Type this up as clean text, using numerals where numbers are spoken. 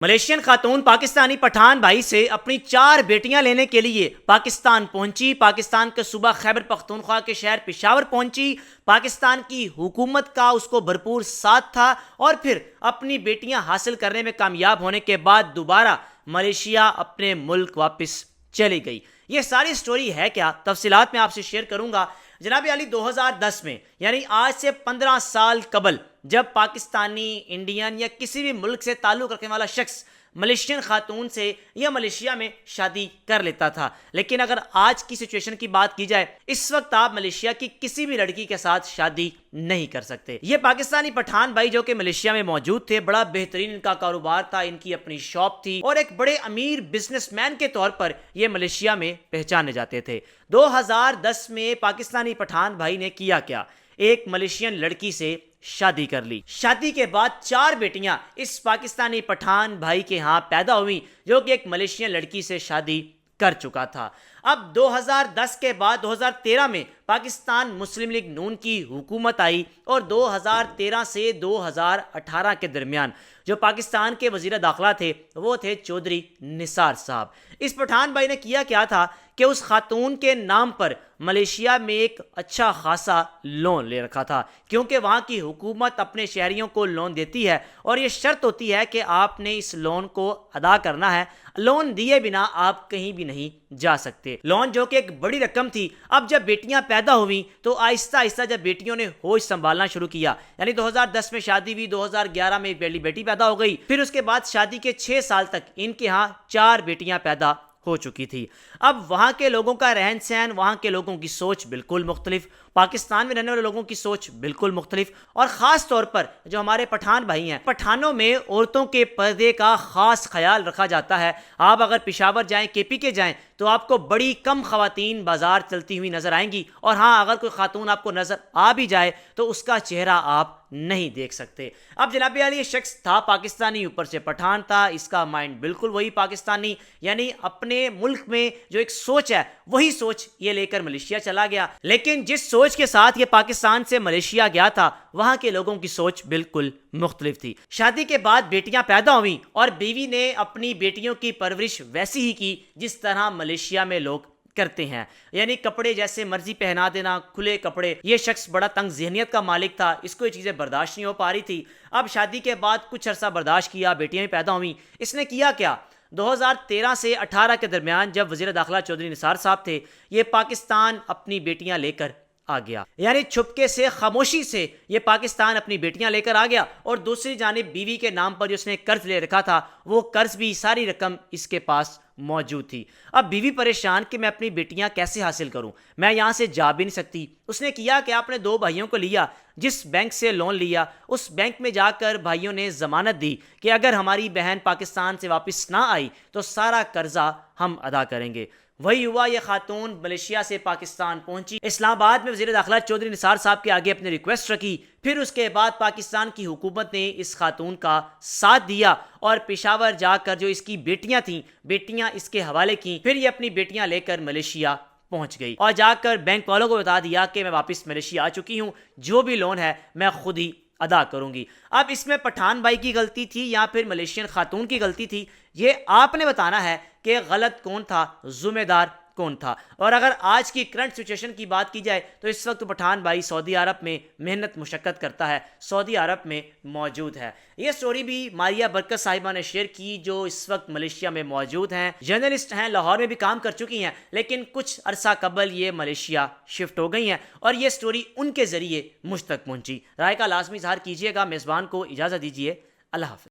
Malaysian خاتون پاکستانی پٹھان بھائی سے اپنی 4 بیٹیاں لینے کے لیے پاکستان پہنچی۔ پاکستان کے صوبہ خیبر پختونخوا کے شہر پشاور پہنچی۔ پاکستان کی حکومت کا اس کو بھرپور ساتھ تھا اور پھر اپنی بیٹیاں حاصل کرنے میں کامیاب ہونے کے بعد دوبارہ ملیشیا اپنے ملک واپس چلی گئی۔ یہ ساری سٹوری ہے کیا، تفصیلات میں آپ سے شیئر کروں گا۔ جناب عالی 2010 میں یعنی آج سے 15 سال قبل جب پاکستانی، انڈین یا کسی بھی ملک سے تعلق رکھنے والا شخص ملیشین خاتون سے یا ملیشیا میں شادی کر لیتا تھا، لیکن اگر آج کی سچویشن کی بات کی جائے، اس وقت آپ ملیشیا کی کسی بھی لڑکی کے ساتھ شادی نہیں کر سکتے۔ یہ پاکستانی پٹھان بھائی جو کہ ملیشیا میں موجود تھے، بڑا بہترین ان کا کاروبار تھا، ان کی اپنی شاپ تھی اور ایک بڑے امیر بزنس مین کے طور پر یہ ملیشیا میں پہچانے جاتے تھے۔ 2010 میں پاکستانی پٹھان بھائی نے کیا کیا، ایک ملیشین لڑکی سے شادی کر لی۔ شادی کے بعد 4 بیٹیاں اس پاکستانی پٹھان بھائی کے ہاں پیدا ہوئی جو کہ ایک ملیشین لڑکی سے شادی کر چکا تھا۔ اب 2010 کے بعد 2013 میں پاکستان مسلم لیگ نون کی حکومت آئی اور 2013 سے 2018 کے درمیان جو پاکستان کے وزیر داخلہ تھے وہ تھے چودھری نثار صاحب۔ اس پٹھان بھائی نے کیا تھا کہ اس خاتون کے نام پر ملیشیا میں ایک اچھا خاصا لون لے رکھا تھا، کیونکہ وہاں کی حکومت اپنے شہریوں کو لون دیتی ہے اور یہ شرط ہوتی ہے کہ آپ نے اس لون کو ادا کرنا ہے، لون دیے بنا آپ کہیں بھی نہیں جا سکتے۔ لون جو کہ ایک بڑی رقم تھی۔ اب جب بیٹیاں پیدا ہوئیں تو آہستہ آہستہ جب بیٹیوں نے ہوش سنبھالنا شروع کیا، یعنی 2010 میں شادی ہوئی، 2011 میں ایک پہلی بیٹی پیدا ہو گئی، پھر اس کے بعد شادی کے 6 سال تک ان کے ہاں 4 بیٹیاں پیدا ہو چکی تھی۔ اب وہاں کے لوگوں کا رہن سہن، وہاں کے لوگوں کی سوچ بالکل مختلف، پاکستان میں رہنے والے لوگوں کی سوچ بالکل مختلف، اور خاص طور پر جو ہمارے پٹھان بھائی ہیں، پٹھانوں میں عورتوں کے پردے کا خاص خیال رکھا جاتا ہے۔ آپ اگر پشاور جائیں، KPK جائیں تو آپ کو بڑی کم خواتین بازار چلتی ہوئی نظر آئیں گی، اور ہاں اگر کوئی خاتون آپ کو نظر آ بھی جائے تو اس کا چہرہ آپ نہیں دیکھ سکتے۔ اب جناب عالی یہ شخص تھا پاکستانی، اوپر سے پٹھان تھا، اس کا مائنڈ بالکل وہی پاکستانی، یعنی اپنے ملک میں جو ایک سوچ ہے وہی سوچ یہ لے کر ملیشیا چلا گیا۔ لیکن جس سوچ کے ساتھ یہ پاکستان سے ملیشیا گیا تھا وہاں کے لوگوں کی سوچ بالکل مختلف تھی۔ شادی کے بعد بیٹیاں پیدا ہوئیں اور بیوی نے اپنی بیٹیوں کی پرورش ویسی ہی کی جس طرح ملیشیا میں لوگ کرتے ہیں، یعنی کپڑے جیسے مرضی پہنا دینا، کھلے کپڑے۔ یہ شخص بڑا تنگ ذہنیت کا مالک تھا، اس کو یہ چیزیں برداشت نہیں ہو پا رہی تھی۔ اب شادی کے بعد کچھ عرصہ برداشت کیا، بیٹیاں بھی پیدا ہوئیں۔ اس نے کیا 2013 سے 18 کے درمیان جب وزیر داخلہ چودھری نثار صاحب تھے، یہ پاکستان اپنی بیٹیاں لے کر آ گیا، یعنی چھپکے سے، خاموشی سے یہ پاکستان اپنی بیٹیاں لے کر آ گیا، اور دوسری جانب بیوی کے نام پر جو اس نے قرض لے رکھا تھا وہ قرض بھی ساری رقم اس کے پاس موجود تھی۔ اب بیوی پریشان کہ میں اپنی بیٹیاں کیسے حاصل کروں، میں یہاں سے جا بھی نہیں سکتی۔ اس نے کیا کہ آپ نے 2 بھائیوں کو لیا، جس بینک سے لون لیا اس بینک میں جا کر بھائیوں نے ضمانت دی کہ اگر ہماری بہن پاکستان سے واپس نہ آئی تو سارا قرضہ ہم ادا کریں گے۔ وہی ہوا، یہ خاتون ملیشیا سے پاکستان پہنچی، اسلام آباد میں وزیر داخلہ چودھری نثار صاحب کے آگے اپنی ریکویسٹ رکھی، پھر اس کے بعد پاکستان کی حکومت نے اس خاتون کا ساتھ دیا اور پشاور جا کر جو اس کی بیٹیاں تھیں، بیٹیاں اس کے حوالے کیں، پھر یہ اپنی بیٹیاں لے کر ملیشیا پہنچ گئی اور جا کر بینک والوں کو بتا دیا کہ میں واپس ملیشیا آ چکی ہوں، جو بھی لون ہے میں خود ہی ادا کروں گی۔ اب اس میں پٹھان بھائی کی غلطی تھی یا پھر ملیشین خاتون کی غلطی تھی، یہ آپ نے بتانا ہے کہ غلط کون تھا، ذمہ دار کون تھا۔ اور اگر آج کی کرنٹ سچویشن کی بات کی جائے تو اس وقت پٹھان بھائی سعودی عرب میں محنت مشقت کرتا ہے، سعودی عرب میں موجود ہے۔ یہ سٹوری بھی ماریہ برکت صاحبہ نے شیئر کی جو اس وقت ملیشیا میں موجود ہیں، جرنلسٹ ہیں، لاہور میں بھی کام کر چکی ہیں، لیکن کچھ عرصہ قبل یہ ملیشیا شفٹ ہو گئی ہیں اور یہ سٹوری ان کے ذریعے مجھ تک پہنچی۔ رائے کا لازمی اظہار کیجیے گا۔ میزبان کو اجازت دیجیے، اللہ حافظ۔